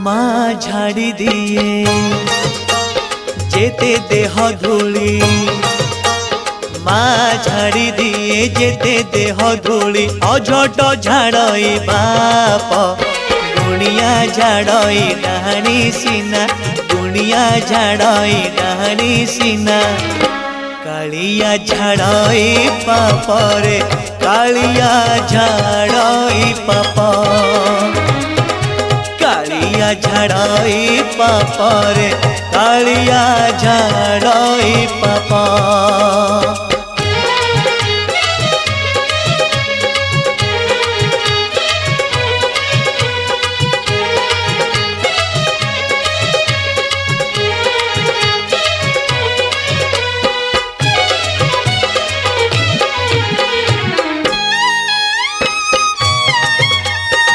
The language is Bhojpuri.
माँ झाड़ी दिए जेते देह धूली, माँ झाड़ी दिए जेते देह धूली। अझट झाड़ई बाप गुणिया झाड़ई डाहनी सीना, गुणिया झाड़ई डाहनी सीना। कालिया झाड़ई पाप रे कालिया झाड़ई पाप, कालिया झाड़ई पाप रे कालिया झाड़ई पाप।